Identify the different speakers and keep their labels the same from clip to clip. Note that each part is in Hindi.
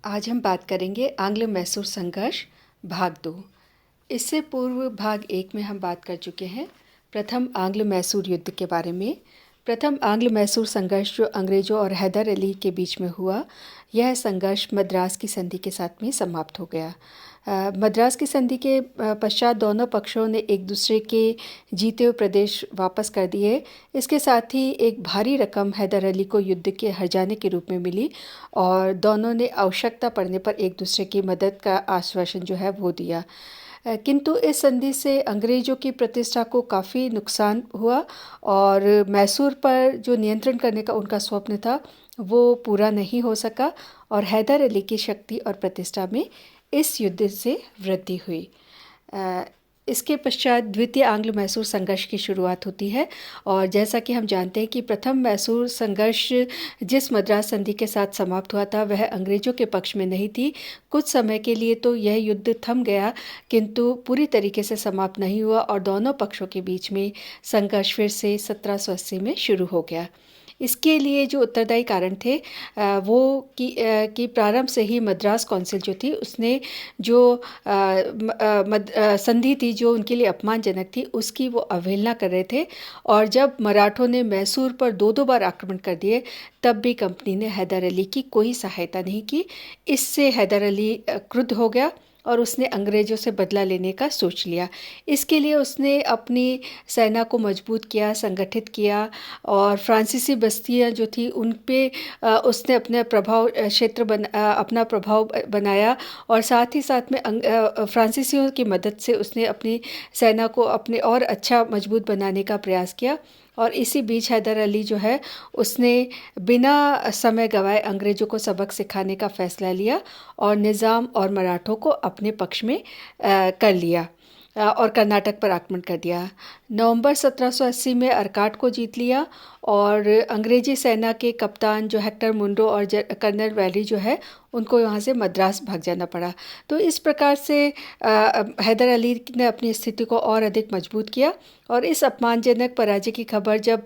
Speaker 1: आज हम बात करेंगे आंग्ल मैसूर संघर्ष भाग 2। इससे पूर्व भाग 1 में हम बात कर चुके हैं प्रथम आंग्ल मैसूर युद्ध के बारे में। प्रथम आंग्ल मैसूर संघर्ष जो अंग्रेज़ों और हैदर अली के बीच में हुआ, यह संघर्ष मद्रास की संधि के साथ में समाप्त हो गया। मद्रास की संधि के पश्चात दोनों पक्षों ने एक दूसरे के जीते हुए प्रदेश वापस कर दिए। इसके साथ ही एक भारी रकम हैदर अली को युद्ध के हर जाने के रूप में मिली और दोनों ने आवश्यकता पड़ने पर एक दूसरे की मदद का आश्वासन जो है वो दिया। किंतु इस संधि से अंग्रेज़ों की प्रतिष्ठा को काफ़ी नुकसान हुआ और मैसूर पर जो नियंत्रण करने का उनका स्वप्न था वो पूरा नहीं हो सका और हैदर अली की शक्ति और प्रतिष्ठा में इस युद्ध से वृद्धि हुई। इसके पश्चात द्वितीय आंग्ल मैसूर संघर्ष की शुरुआत होती है और जैसा कि हम जानते हैं कि प्रथम मैसूर संघर्ष जिस मद्रास संधि के साथ समाप्त हुआ था वह अंग्रेज़ों के पक्ष में नहीं थी। कुछ समय के लिए तो यह युद्ध थम गया किंतु पूरी तरीके से समाप्त नहीं हुआ और दोनों पक्षों के बीच में संघर्ष फिर से 1780 में शुरू हो गया। इसके लिए जो उत्तरदायी कारण थे वो कि प्रारंभ से ही मद्रास काउंसिल जो थी उसने जो संधि थी जो उनके लिए अपमानजनक थी उसकी वो अवहेलना कर रहे थे और जब मराठों ने मैसूर पर दो बार आक्रमण कर दिए तब भी कंपनी ने हैदर अली की कोई सहायता नहीं की। इससे हैदर अली क्रुद्ध हो गया और उसने अंग्रेज़ों से बदला लेने का सोच लिया। इसके लिए उसने अपनी सेना को मजबूत किया, संगठित किया और फ्रांसीसी बस्तियां जो थी उन पे उसने अपने प्रभाव क्षेत्र अपना प्रभाव बनाया और साथ ही साथ में फ्रांसीसियों की मदद से उसने अपनी सेना को अपने और अच्छा मजबूत बनाने का प्रयास किया। और इसी बीच हैदर अली जो है उसने बिना समय गंवाए अंग्रेज़ों को सबक सिखाने का फ़ैसला लिया और निज़ाम और मराठों को अपने पक्ष में कर लिया और कर्नाटक पर आक्रमण कर दिया। नवंबर 1780 में अरकाट को जीत लिया और अंग्रेजी सेना के कप्तान जो हेक्टर मुंडो और कर्नल वैली जो है उनको यहाँ से मद्रास भाग जाना पड़ा। तो इस प्रकार से हैदर अली ने अपनी स्थिति को और अधिक मजबूत किया और इस अपमानजनक पराजय की खबर जब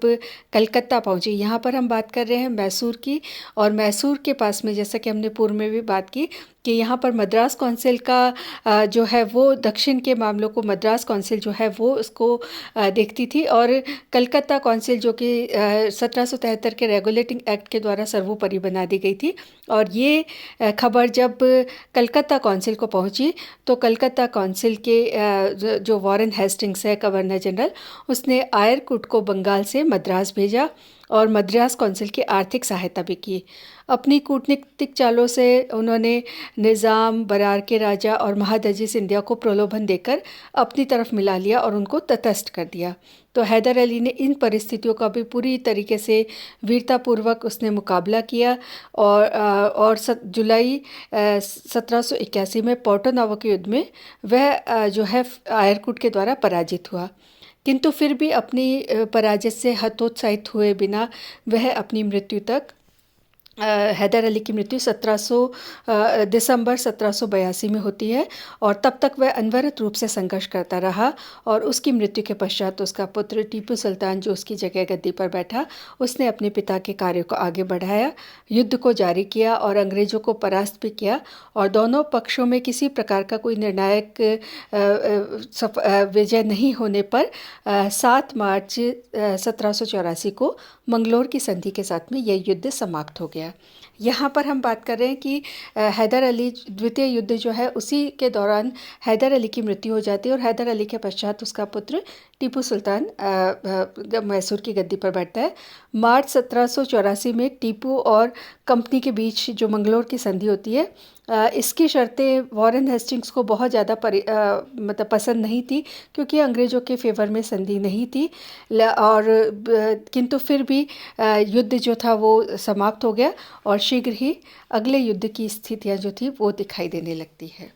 Speaker 1: कलकत्ता पहुंची, यहाँ पर हम बात कर रहे हैं मैसूर की और मैसूर के पास में जैसा कि हमने पूर्व में भी बात की कि यहाँ पर मद्रास काउंसिल का जो है वो दक्षिण के मामलों को मद्रास काउंसिल जो है वो उसको देखती थी और कलकत्ता काउंसिल जो कि 1773 के रेगुलेटिंग एक्ट के द्वारा सर्वोपरि बना दी गई थी। और ये खबर जब कलकत्ता काउंसिल को पहुंची तो कलकत्ता काउंसिल के जो वॉरेन हेस्टिंग्स है गवर्नर जनरल, उसने आयरकुट को बंगाल से मद्रास भेजा और मद्रास काउंसिल की आर्थिक सहायता भी की। अपनी कूटनीतिक चालों से उन्होंने निज़ाम, बरार के राजा और महादजी सिंधिया को प्रलोभन देकर अपनी तरफ मिला लिया और उनको तटस्थ कर दिया। तो हैदर अली ने इन परिस्थितियों का भी पूरी तरीके से वीरतापूर्वक उसने मुकाबला किया और जुलाई 1781 में पोर्टोनावो के युद्ध में वह जो है आयरकुट के द्वारा पराजित हुआ। किंतु फिर भी अपनी पराजय से हतोत्साहित हुए बिना वह अपनी मृत्यु तक हैदर अली की मृत्यु दिसंबर 1782 में होती है और तब तक वह अनवरत रूप से संघर्ष करता रहा और उसकी मृत्यु के पश्चात उसका पुत्र टीपू सुल्तान जो उसकी जगह गद्दी पर बैठा, उसने अपने पिता के कार्यों को आगे बढ़ाया, युद्ध को जारी किया और अंग्रेज़ों को परास्त भी किया और दोनों पक्षों में किसी प्रकार का कोई निर्णायक विजय नहीं होने पर 7 मार्च 1784 को मंगलोर की संधि के साथ में यह युद्ध समाप्त हो गया। यहाँ पर हम बात कर रहे हैं कि हैदर अली द्वितीय युद्ध जो है उसी के दौरान हैदर अली की मृत्यु हो जाती है और हैदर अली के पश्चात उसका पुत्र टीपू सुल्तान मैसूर की गद्दी पर बैठता है। मार्च 1784 में टीपू और कंपनी के बीच जो मंगलोर की संधि होती है, इसकी शर्तें वॉरेन हेस्टिंग्स को बहुत ज़्यादा मतलब पसंद नहीं थी क्योंकि अंग्रेज़ों के फेवर में संधि नहीं थी और किंतु फिर भी युद्ध जो था वो समाप्त हो गया और शीघ्र ही अगले युद्ध की स्थितियाँ जो थी वो दिखाई देने लगती है।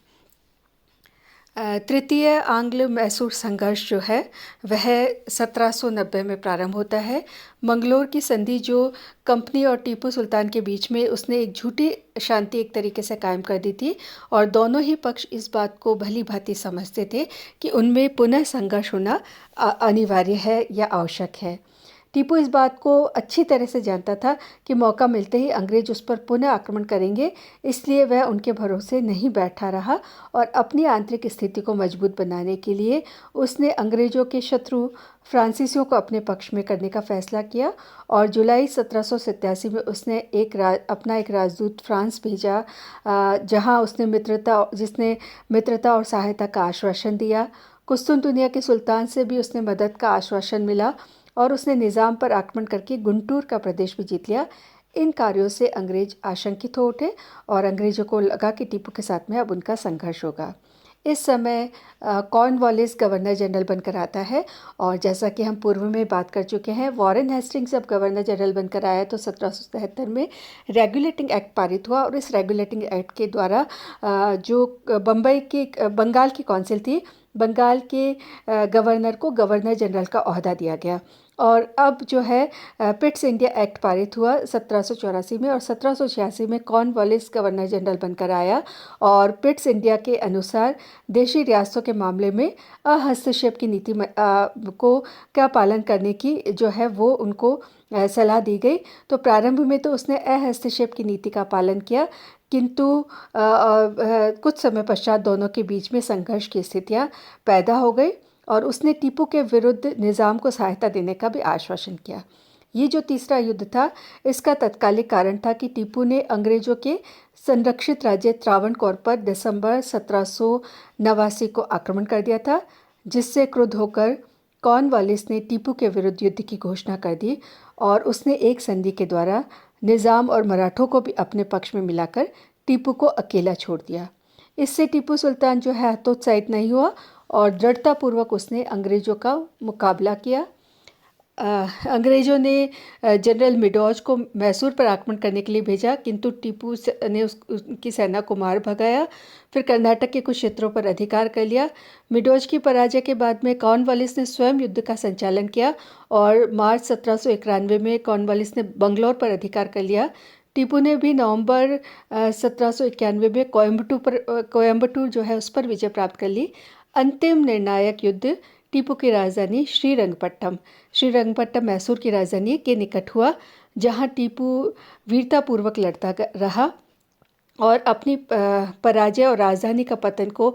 Speaker 1: तृतीय आंग्ल मैसूर संघर्ष जो है वह 1790 में प्रारंभ होता है। मंगलोर की संधि जो कंपनी और टीपू सुल्तान के बीच में उसने एक झूठी शांति एक तरीके से कायम कर दी थी और दोनों ही पक्ष इस बात को भली भांति समझते थे कि उनमें पुनः संघर्ष होना अनिवार्य है या आवश्यक है। टीपू इस बात को अच्छी तरह से जानता था कि मौका मिलते ही अंग्रेज उस पर पुनः आक्रमण करेंगे, इसलिए वह उनके भरोसे नहीं बैठा रहा और अपनी आंतरिक स्थिति को मजबूत बनाने के लिए उसने अंग्रेज़ों के शत्रु फ्रांसीसियों को अपने पक्ष में करने का फैसला किया और जुलाई 1787 में उसने अपना एक राजदूत फ्रांस भेजा, जिसने मित्रता और सहायता का आश्वासन दिया। कुस्तुनतुनिया के सुल्तान से भी उसने मदद का आश्वासन मिला और उसने निज़ाम पर आक्रमण करके गुंटूर का प्रदेश भी जीत लिया। इन कार्यों से अंग्रेज आशंकित हो उठे और अंग्रेज़ों को लगा कि टीपू के साथ में अब उनका संघर्ष होगा। इस समय कॉर्नवालिस गवर्नर जनरल बनकर आता है और जैसा कि हम पूर्व में बात कर चुके हैं, वॉरेन हेस्टिंग्स जब गवर्नर जनरल बनकर आया तो 1773 में रेगुलेटिंग एक्ट पारित हुआ और इस रेगुलेटिंग एक्ट के द्वारा जो बंगाल की काउंसिल थी, बंगाल के गवर्नर को गवर्नर जनरल का ओहदा दिया गया। और अब जो है पिट्स इंडिया एक्ट पारित हुआ 1784 में और 1786 में कॉर्नवालिस गवर्नर जनरल बनकर आया और पिट्स इंडिया के अनुसार देशी रियासतों के मामले में हस्तक्षेप की नीति को का पालन करने की जो है वो उनको सलाह दी गई। तो प्रारंभ में तो उसने हस्तक्षेप की नीति का पालन किया, किंतु कुछ समय पश्चात दोनों के बीच में संघर्ष की स्थितियाँ पैदा हो गई और उसने टीपू के विरुद्ध निज़ाम को सहायता देने का भी आश्वासन किया। ये जो तीसरा युद्ध था, इसका तत्कालिक कारण था कि टीपू ने अंग्रेज़ों के संरक्षित राज्य त्रावणकोर पर दिसंबर 1789 को आक्रमण कर दिया था, जिससे क्रुद्ध होकर कॉर्नवालिस ने टीपू के विरुद्ध युद्ध की घोषणा कर दी और उसने एक संधि के द्वारा निज़ाम और मराठों को भी अपने पक्ष में मिलाकर टीपू को अकेला छोड़ दिया। इससे टीपू सुल्तान जो है हतोत्साहित नहीं हुआ और दृढ़तापूर्वक उसने अंग्रेज़ों का मुकाबला किया। अंग्रेज़ों ने जनरल मिडोज को मैसूर पर आक्रमण करने के लिए भेजा, किंतु टीपू ने उसकी सेना को मार भगाया। फिर कर्नाटक के कुछ क्षेत्रों पर अधिकार कर लिया। मिडोज की पराजय के बाद में कॉर्नवालिस ने स्वयं युद्ध का संचालन किया और मार्च 1791 में कॉर्नवालिस ने बंगलौर पर अधिकार कर लिया। टीपू ने भी नवंबर 1791 में कोयम्बटूर जो है उस पर विजय प्राप्त कर ली। अंतिम निर्णायक युद्ध टीपू की राजधानी श्रीरंगपट्टम मैसूर की राजधानी के निकट हुआ, जहां टीपू वीरतापूर्वक लड़ता रहा और अपनी पराजय और राजधानी का पतन को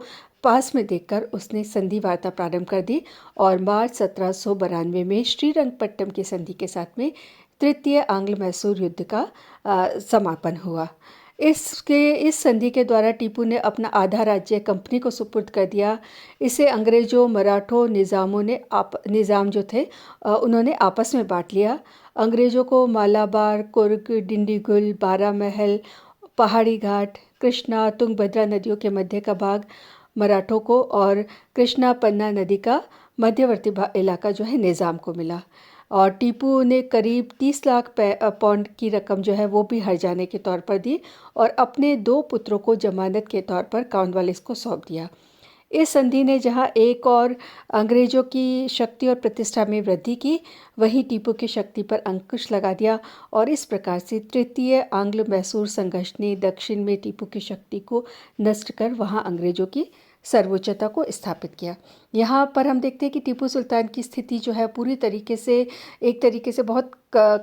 Speaker 1: पास में देखकर उसने संधि वार्ता प्रारंभ कर दी और मार्च 1792 में श्रीरंगपट्टम की संधि के साथ में तृतीय आंग्ल मैसूर युद्ध का समापन हुआ। इस संधि के द्वारा टीपू ने अपना आधा राज्य कंपनी को सुपुर्द कर दिया। इसे अंग्रेज़ों, मराठों, निज़ाम जो थे उन्होंने आपस में बांट लिया। अंग्रेज़ों को मालाबार, कुर्ग, डिंडीगुल, बारामहल, पहाड़ी घाट, कृष्णा, तुंगभद्रा नदियों के मध्य का भाग मराठों को और कृष्णा पन्ना नदी का मध्यवर्ती इलाका जो है निज़ाम को मिला। और टीपू ने करीब 30 लाख पाउंड की रकम जो है वो भी हर्जाने के तौर पर दी और अपने 2 पुत्रों को जमानत के तौर पर कॉर्नवालिस को सौंप दिया। इस संधि ने जहां एक और अंग्रेज़ों की शक्ति और प्रतिष्ठा में वृद्धि की, वहीं टीपू की शक्ति पर अंकुश लगा दिया और इस प्रकार से तृतीय आंग्ल मैसूर संघर्ष ने दक्षिण में टीपू की शक्ति को नष्ट कर वहां अंग्रेज़ों की सर्वोच्चता को स्थापित किया। यहाँ पर हम देखते हैं कि टीपू सुल्तान की स्थिति जो है पूरी तरीके से एक तरीके से बहुत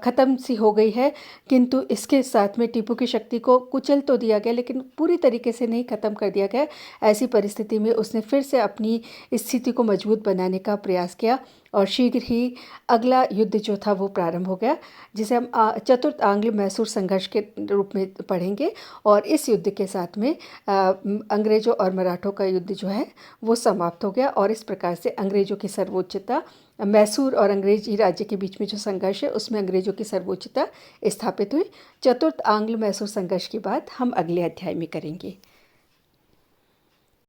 Speaker 1: ख़त्म सी हो गई है, किंतु इसके साथ में टीपू की शक्ति को कुचल तो दिया गया लेकिन पूरी तरीके से नहीं ख़त्म कर दिया गया। ऐसी परिस्थिति में उसने फिर से अपनी स्थिति को मजबूत बनाने का प्रयास किया और शीघ्र ही अगला युद्ध जो था वो प्रारंभ हो गया, जिसे हम चतुर्थ आंग्ल मैसूर संघर्ष के रूप में पढ़ेंगे। और इस युद्ध के साथ में अंग्रेज़ों और मराठों का युद्ध जो है वो समाप्त हो गया और इस प्रकार से अंग्रेज़ों की सर्वोच्चता, मैसूर और अंग्रेजी राज्य के बीच में जो संघर्ष है उसमें अंग्रेज़ों की सर्वोच्चता स्थापित हुई। चतुर्थ आंग्ल मैसूर संघर्ष की बात हम अगले अध्याय में करेंगे।